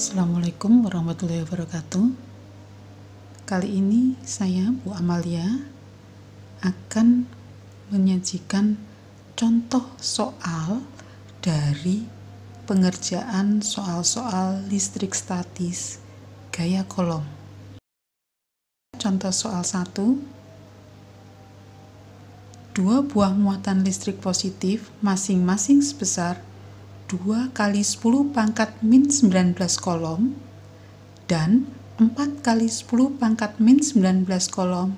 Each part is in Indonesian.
Assalamualaikum warahmatullahi wabarakatuh. Kali ini saya, Bu Amalia, akan menyajikan contoh soal dari pengerjaan soal-soal listrik statis gaya kolom. Contoh soal 1. Dua buah muatan listrik positif masing-masing sebesar 2 kali 10 pangkat min 19 kolom dan 4 kali 10 pangkat min 19 kolom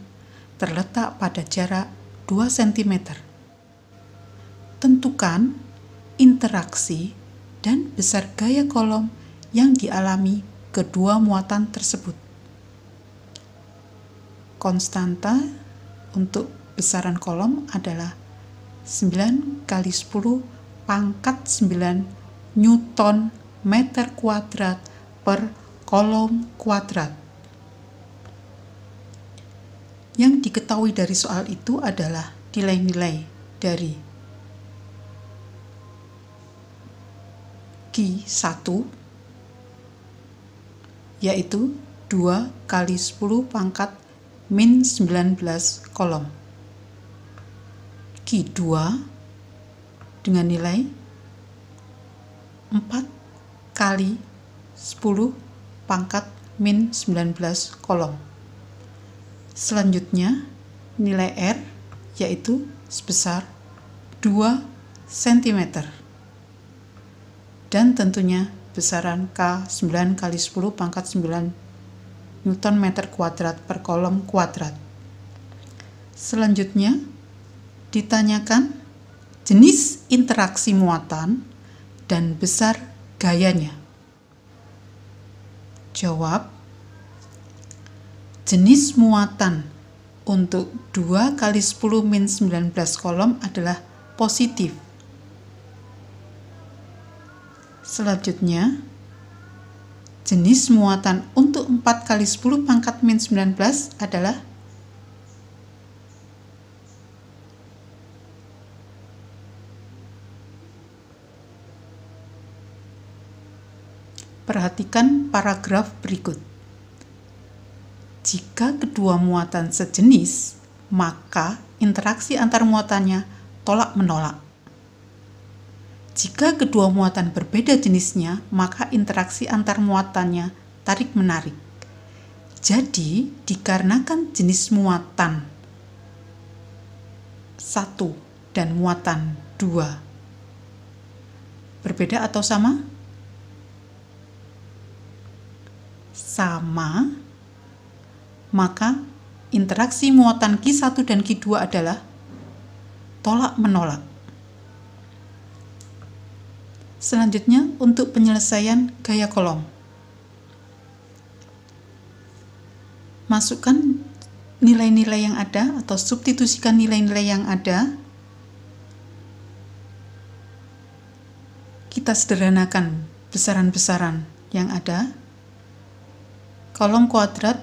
terletak pada jarak 2 cm. Tentukan interaksi dan besar gaya kolom yang dialami kedua muatan tersebut. Konstanta untuk besaran kolom adalah 9 kali 10 pangkat 9 Newton meter kuadrat per kolom kuadrat. Yang diketahui dari soal itu adalah nilai-nilai dari Q1 yaitu 2 kali 10 pangkat min 19 kolom. Q2 dengan nilai 4 kali 10 pangkat min 19 kolom. Selanjutnya, nilai R yaitu sebesar 2 cm. Dan tentunya besaran K 9 kali 10 pangkat 9 Newton meter kuadrat per kolom kuadrat. Selanjutnya, ditanyakan jenis interaksi muatan dan besar gayanya. Jawab, jenis muatan untuk 2 kali 10 min 19 kolom adalah positif. Selanjutnya, jenis muatan untuk 4 kali 10 pangkat min 19 adalah perhatikan paragraf berikut. Jika kedua muatan sejenis, maka interaksi antar muatannya tolak-menolak. Jika kedua muatan berbeda jenisnya, maka interaksi antar muatannya tarik-menarik. Jadi, dikarenakan jenis muatan 1 dan muatan 2 berbeda atau sama? Sama, maka interaksi muatan Q1 dan Q2 adalah tolak-menolak. Selanjutnya, untuk penyelesaian gaya kolom. Masukkan nilai-nilai yang ada atau substitusikan nilai-nilai yang ada. Kita sederhanakan besaran-besaran yang ada. Kolom kuadrat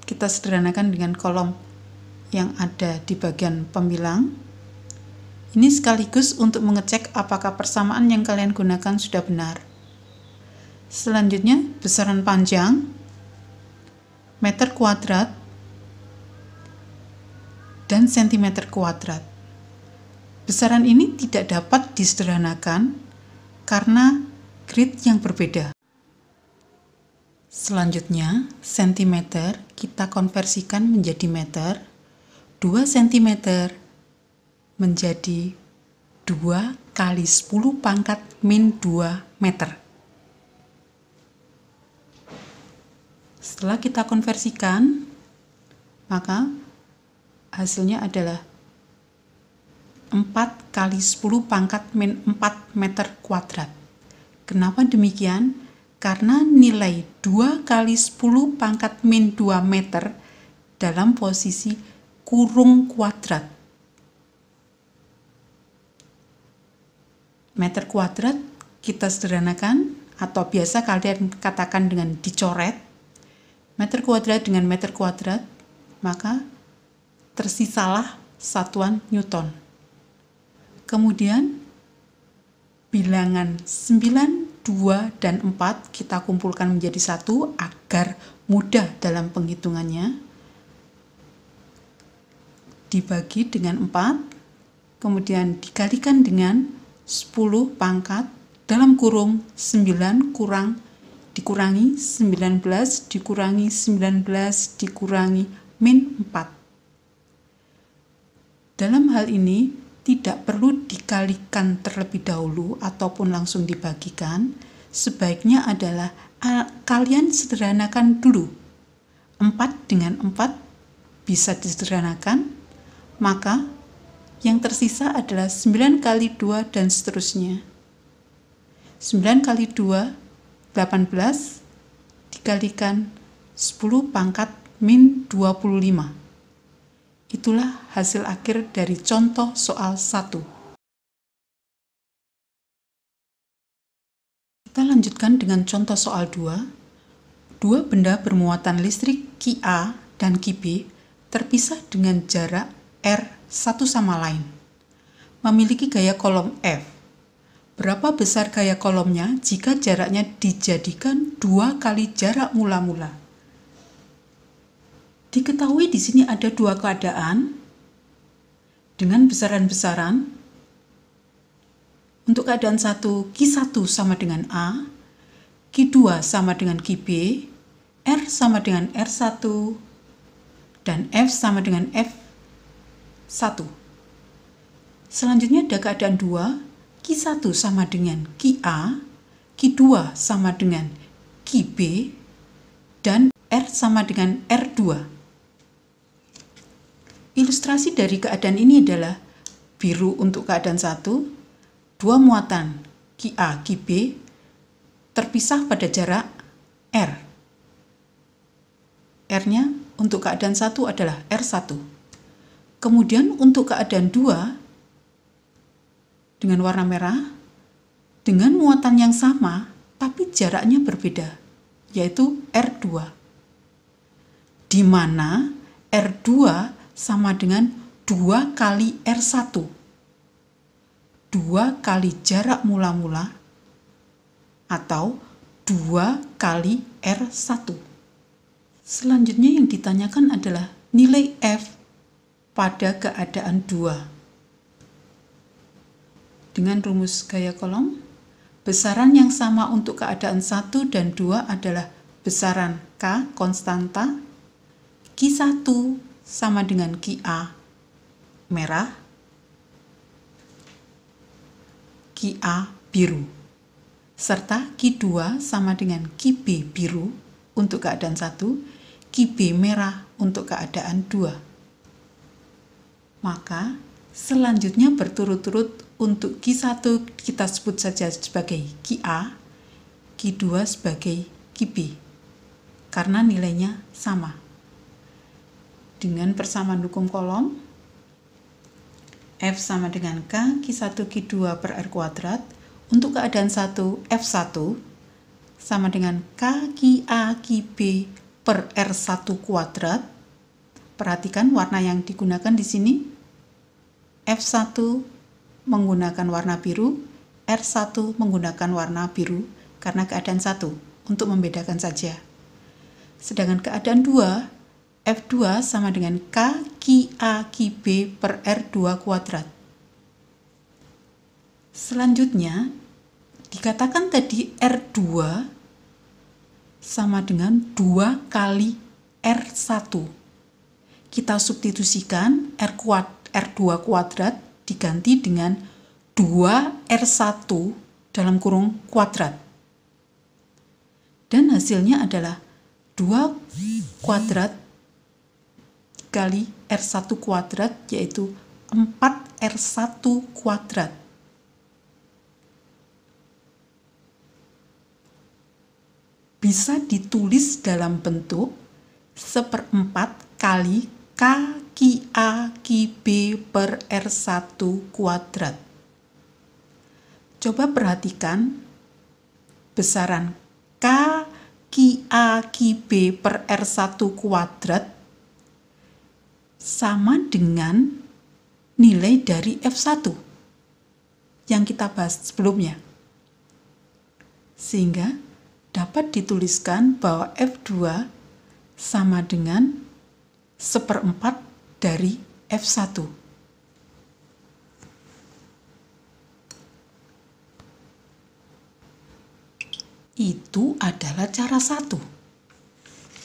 kita sederhanakan dengan kolom yang ada di bagian pembilang. Ini sekaligus untuk mengecek apakah persamaan yang kalian gunakan sudah benar. Selanjutnya, besaran panjang, meter kuadrat, dan sentimeter kuadrat. Besaran ini tidak dapat disederhanakan karena grid yang berbeda. Selanjutnya, sentimeter kita konversikan menjadi meter. 2 cm menjadi 2 kali 10 pangkat min 2 meter. Setelah kita konversikan, maka hasilnya adalah 4 kali 10 pangkat min 4 meter kuadrat. Kenapa demikian? Karena nilai 2 kali 10 pangkat min 2 meter dalam posisi kurung kuadrat. Meter kuadrat kita sederhanakan atau biasa kalian katakan dengan dicoret. Meter kuadrat dengan meter kuadrat, maka tersisalah satuan Newton. Kemudian bilangan 9 2, dan 4 kita kumpulkan menjadi 1 agar mudah dalam penghitungannya. Dibagi dengan 4, kemudian dikalikan dengan 10 pangkat dalam kurung 9 dikurangi 19 dikurangi 19 dikurangi min 4. Dalam hal ini tidak perlu dikalikan terlebih dahulu ataupun langsung dibagikan. Sebaiknya adalah kalian sederhanakan dulu. 4 dengan 4 bisa disederhanakan, maka yang tersisa adalah 9 kali 2 dan seterusnya. 9 kali 2, 18 dikalikan 10 pangkat min 25. Itulah hasil akhir dari contoh soal 1. Kita lanjutkan dengan contoh soal 2. Dua benda bermuatan listrik Ki-A dan Ki-B terpisah dengan jarak R satu sama lain. Memiliki gaya kolom F. Berapa besar gaya kolomnya jika jaraknya dijadikan 2 kali jarak mula-mula? Diketahui di sini ada 2 keadaan dengan besaran-besaran. Untuk keadaan 1, Ki1 sama dengan A, Ki2 sama dengan Ki-B, R sama dengan R1, dan F sama dengan F1. Selanjutnya ada keadaan 2, Ki1 sama dengan Ki-A, Ki2 sama dengan Ki-B, dan R sama dengan R2. Ilustrasi dari keadaan ini adalah biru untuk keadaan 1, 2 muatan Ki-A, Ki-B terpisah pada jarak R. R-nya untuk keadaan 1 adalah R1. Kemudian untuk keadaan 2, dengan warna merah, dengan muatan yang sama, tapi jaraknya berbeda, yaitu R2. Di mana R2 sama dengan 2 kali R1. 2 kali jarak mula-mula, atau 2 kali R1. Selanjutnya yang ditanyakan adalah nilai F pada keadaan 2. Dengan rumus gaya kolom, besaran yang sama untuk keadaan 1 dan 2 adalah besaran K konstanta, Ki1 sama dengan Ki-A merah, Ki-A biru, serta Ki2 sama dengan Ki-B biru untuk keadaan 1, Ki-B merah untuk keadaan 2. Maka selanjutnya berturut-turut untuk Ki1 kita sebut saja sebagai Ki-A, Ki2 sebagai Ki-B, karena nilainya sama. Dengan persamaan hukum kolom, F sama dengan K, Ki1, Ki2 per R kuadrat. Untuk keadaan 1, F1 sama dengan K, Ki-A, Ki-B per R1 kuadrat. Perhatikan warna yang digunakan di sini. F1 menggunakan warna biru, R1 menggunakan warna biru karena keadaan 1, untuk membedakan saja. Sedangkan keadaan 2, F2 sama dengan K, Ki-A, Ki-B per R2 kuadrat. Selanjutnya, dikatakan tadi R2 sama dengan 2 kali R1. Kita substitusikan R2 kuadrat diganti dengan 2R1 dalam kurung kuadrat. Dan hasilnya adalah 2 kuadrat kali R1 kuadrat, yaitu 4R1 kuadrat. Bisa ditulis dalam bentuk 1/4 kali K Ki-A Ki-B per R1 kuadrat. Coba perhatikan besaran K Ki-A Ki-B per R1 kuadrat sama dengan nilai dari F1 yang kita bahas sebelumnya. sehingga dapat dituliskan bahwa F2 sama dengan 1/4 dari F1. Itu adalah cara satu.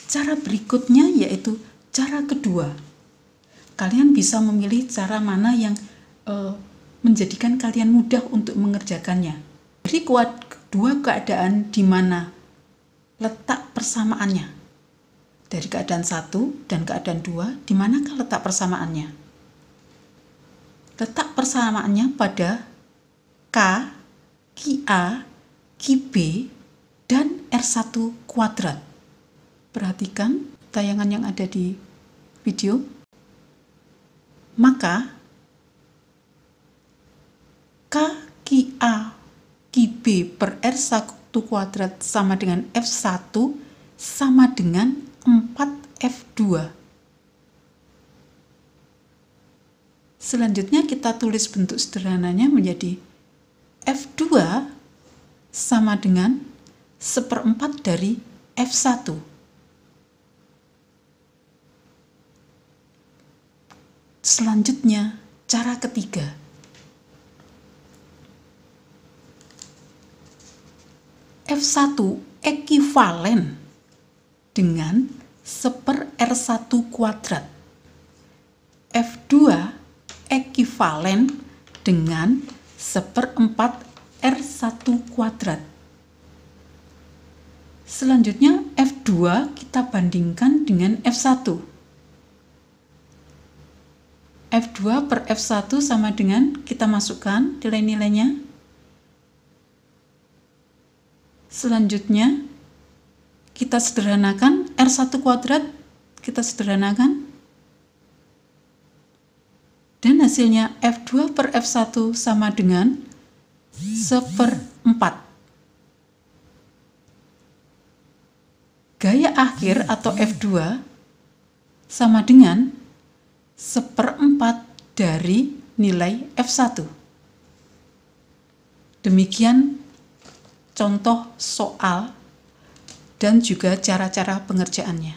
Cara berikutnya yaitu cara kedua. Kalian bisa memilih cara mana yang menjadikan kalian mudah untuk mengerjakannya. Jadi dua keadaan di mana letak persamaannya. Dari keadaan 1 dan keadaan 2, di manakah letak persamaannya? Letak persamaannya pada K, QA, QB, dan R1 kuadrat. Perhatikan tayangan yang ada di video. Maka K, QA, QB per R1 kuadrat sama dengan F1 sama dengan 4F2. Selanjutnya kita tulis bentuk sederhananya menjadi F2 sama dengan 1/4 dari F1. Selanjutnya, cara ketiga. F1 ekivalen dengan 1/R1 kuadrat. F2 ekivalen dengan 1/4 R1 kuadrat. Selanjutnya F2 kita bandingkan dengan F1. F2 per F1 sama dengan, kita masukkan nilai-nilainya. Selanjutnya kita sederhanakan, R1 kuadrat kita sederhanakan. Dan hasilnya F2 per F1 sama dengan 1/4. Gaya akhir atau F2 sama dengan 1/4 dari nilai F1. Demikian contoh soal dan juga cara-cara pengerjaannya.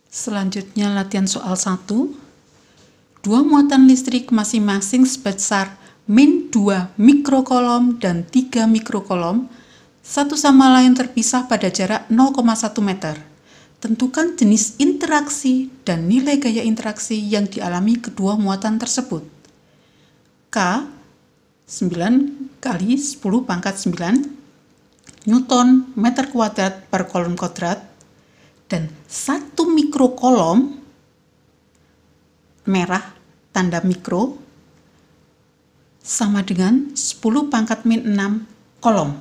Selanjutnya latihan soal 1. Dua muatan listrik masing-masing sebesar min 2 mikrokolom dan 3 mikrokolom satu sama lain terpisah pada jarak 0,1 meter. Tentukan jenis interaksi dan nilai gaya interaksi yang dialami kedua muatan tersebut. K 9 kali 10 pangkat 9 Newton meter kuadrat per kolom kuadrat, dan 1 mikrokolom merah tanda mikro sama dengan 10 pangkat min 6 kolom.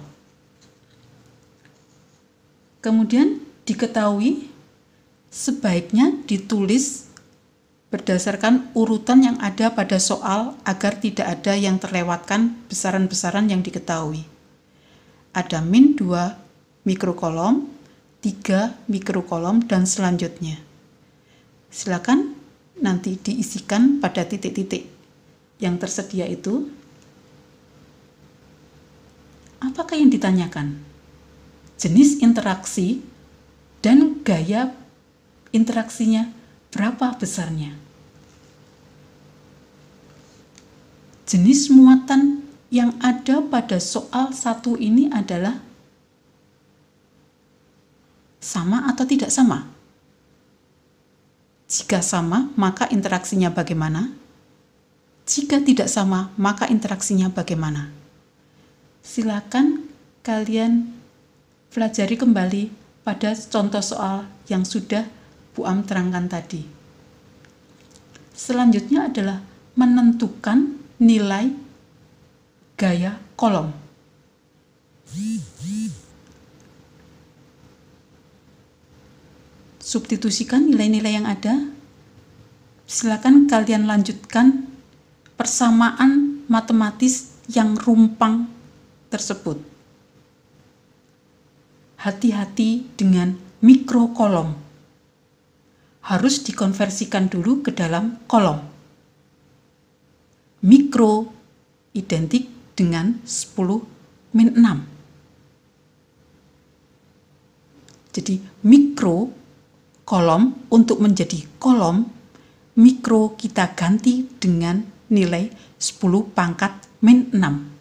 Kemudian diketahui sebaiknya ditulis berdasarkan urutan yang ada pada soal agar tidak ada yang terlewatkan besaran-besaran yang diketahui. Ada min 2 mikrokolom, 3 mikrokolom, dan selanjutnya. Silakan nanti diisikan pada titik-titik yang tersedia itu. Apakah yang ditanyakan? Jenis interaksi dan gaya interaksinya berapa besarnya. Jenis muatan yang ada pada soal 1 ini adalah sama atau tidak sama. Jika sama, maka interaksinya bagaimana? Jika tidak sama, maka interaksinya bagaimana? Silakan kalian pelajari kembali pada contoh soal yang sudah Bu Am terangkan tadi. Selanjutnya adalah menentukan nilai gaya kolom. Substitusikan nilai-nilai yang ada. Silakan kalian lanjutkan persamaan matematis yang rumpang tersebut. Hati-hati dengan mikrokolom. Harus dikonversikan dulu ke dalam kolom. Mikro identik dengan 10-6. Jadi mikro kolom untuk menjadi kolom, mikro kita ganti dengan nilai 10⁻⁻⁶.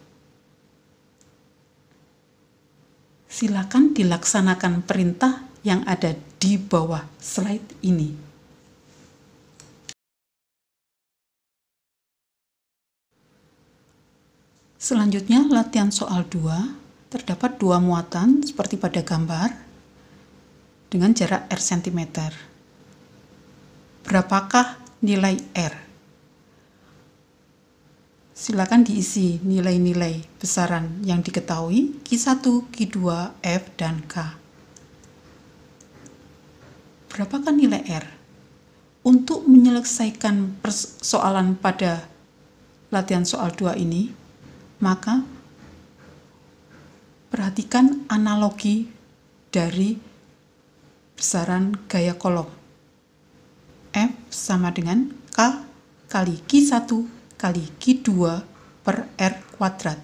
Silakan dilaksanakan perintah yang ada di bawah slide ini. Selanjutnya, latihan soal 2. Terdapat dua muatan seperti pada gambar dengan jarak R cm. Berapakah nilai R? Silakan diisi nilai-nilai besaran yang diketahui Q1, Q2, F, dan K. Berapakah nilai R? Untuk menyelesaikan persoalan pada latihan soal 2 ini, maka perhatikan analogi dari besaran gaya kolom. F sama dengan K kali Q1 kali Q2 per R kuadrat.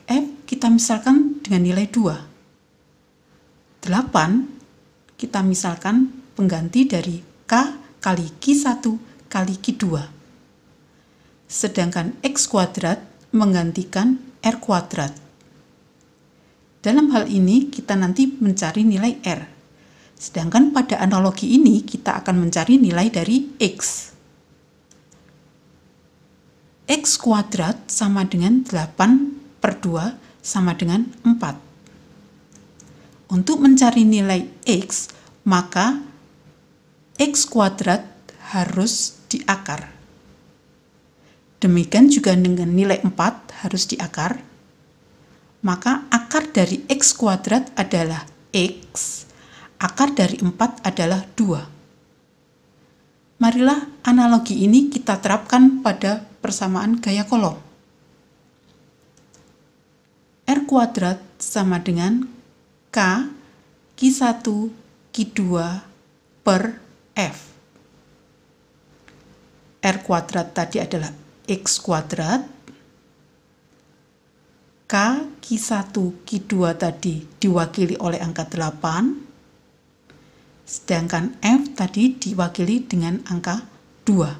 F kita misalkan dengan nilai 2. 8 kita misalkan pengganti dari K kali Q1 kali Q2. Sedangkan X kuadrat menggantikan R kuadrat. Dalam hal ini kita nanti mencari nilai R. Sedangkan pada analogi ini kita akan mencari nilai dari X. X kuadrat sama dengan 8/2 sama dengan 4. Untuk mencari nilai X, maka X kuadrat harus diakar. Demikian juga dengan nilai 4 harus diakar. Maka akar dari X kuadrat adalah X, akar dari 4 adalah 2. Marilah analogi ini kita terapkan pada persamaan gaya kolom. R kuadrat sama dengan K Q1 Q2 per F. R kuadrat tadi adalah X kuadrat. K Q1 Q2 tadi diwakili oleh angka 8. Sedangkan F tadi diwakili dengan angka 2.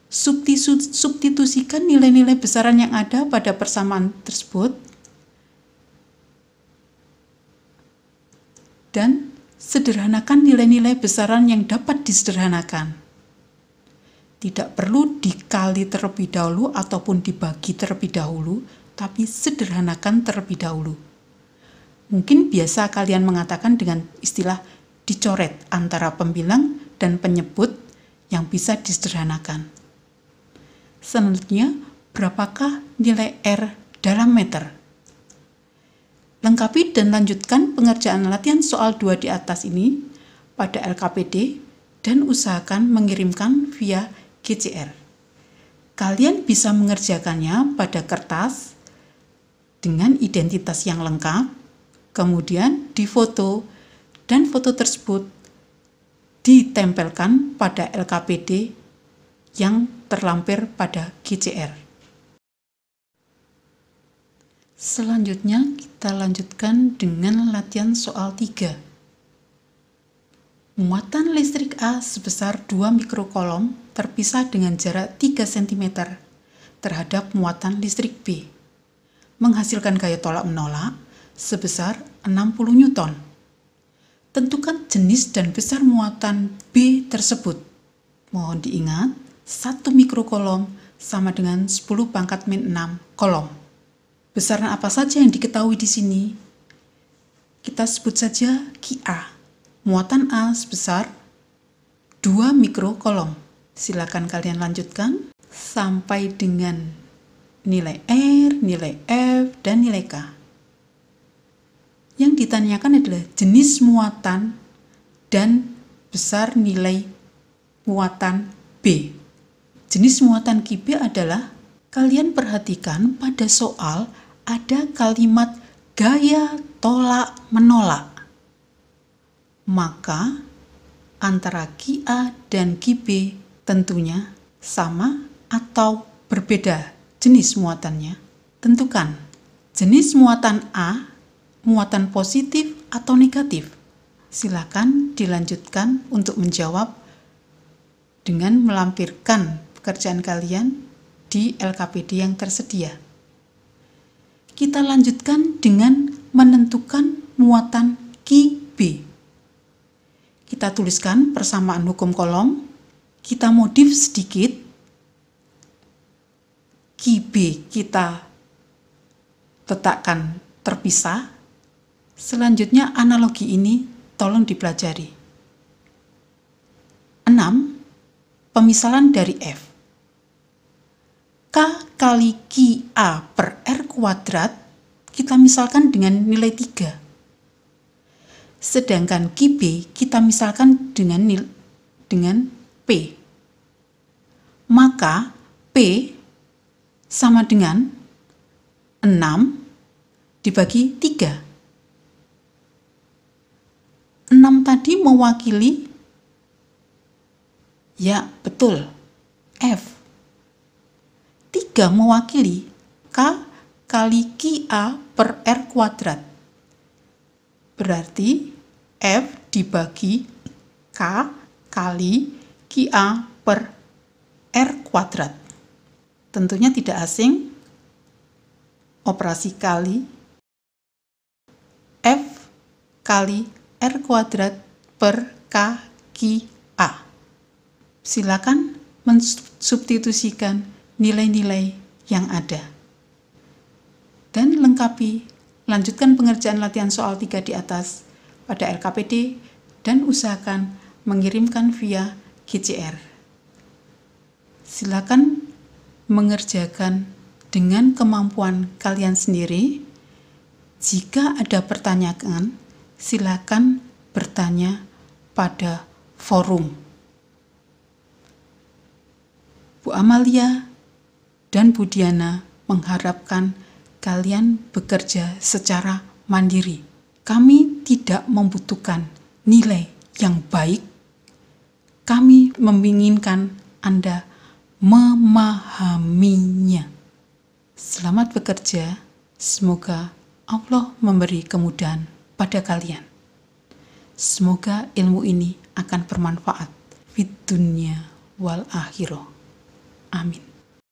Substitusikan nilai-nilai besaran yang ada pada persamaan tersebut dan sederhanakan nilai-nilai besaran yang dapat disederhanakan. Tidak perlu dikali terlebih dahulu ataupun dibagi terlebih dahulu, tapi sederhanakan terlebih dahulu. Mungkin biasa kalian mengatakan dengan istilah dicoret antara pembilang dan penyebut yang bisa disederhanakan. Selanjutnya, berapakah nilai R dalam meter? Lengkapi dan lanjutkan pengerjaan latihan soal 2 di atas ini pada LKPD dan usahakan mengirimkan via GCR. Kalian bisa mengerjakannya pada kertas dengan identitas yang lengkap, kemudian difoto, dan foto tersebut ditempelkan pada LKPD yang terlampir pada GCR. Selanjutnya kita lanjutkan dengan latihan soal 3. Muatan listrik A sebesar 2 mikrokolom terpisah dengan jarak 3 cm terhadap muatan listrik B, menghasilkan gaya tolak-menolak sebesar 60 Newton. Tentukan jenis dan besar muatan B tersebut. Mohon diingat, 1 mikrokolom sama dengan 10⁻⁶ kolom. Besaran apa saja yang diketahui di sini? Kita sebut saja QA. Muatan A sebesar 2 mikrokolom. Silakan kalian lanjutkan sampai dengan nilai R, nilai F, dan nilai K. Yang ditanyakan adalah jenis muatan dan besar nilai muatan B. Jenis muatan QB adalah, kalian perhatikan pada soal ada kalimat gaya tolak menolak. Maka antara QA dan QB tentunya sama atau berbeda jenis muatannya? Tentukan jenis muatan A, muatan positif atau negatif. Silakan dilanjutkan untuk menjawab dengan melampirkan pekerjaan kalian di LKPD yang tersedia. Kita lanjutkan dengan menentukan muatan Ki B. Kita tuliskan persamaan hukum kolom, kita modif sedikit. Ki B kita letakkan terpisah. Selanjutnya analogi ini tolong dipelajari. 6. Pemisalan dari F. K kali Ki A per R kuadrat kita misalkan dengan nilai 3. Sedangkan Ki B kita misalkan dengan P. Maka P sama dengan 6 dibagi 3. 6 tadi mewakili, ya betul, F. 3 mewakili K kali Ki A per R kuadrat. Berarti F dibagi K kali Ki A per R kuadrat. Tentunya tidak asing, operasi kali F kali R kuadrat per K Ki A. Silakan mensubstitusikan nilai-nilai yang ada. Dan lanjutkan pengerjaan latihan soal 3 di atas pada LKPD dan usahakan mengirimkan via GCR. Silakan mengerjakan dengan kemampuan kalian sendiri. Jika ada pertanyaan, silakan bertanya pada forum. Bu Amalia dan Bu Diana mengharapkan kalian bekerja secara mandiri. Kami tidak membutuhkan nilai yang baik. Kami menginginkan Anda memahaminya. Selamat bekerja. Semoga Allah memberi kemudahan pada kalian. Semoga ilmu ini akan bermanfaat fid dunya wal akhirah. Amin.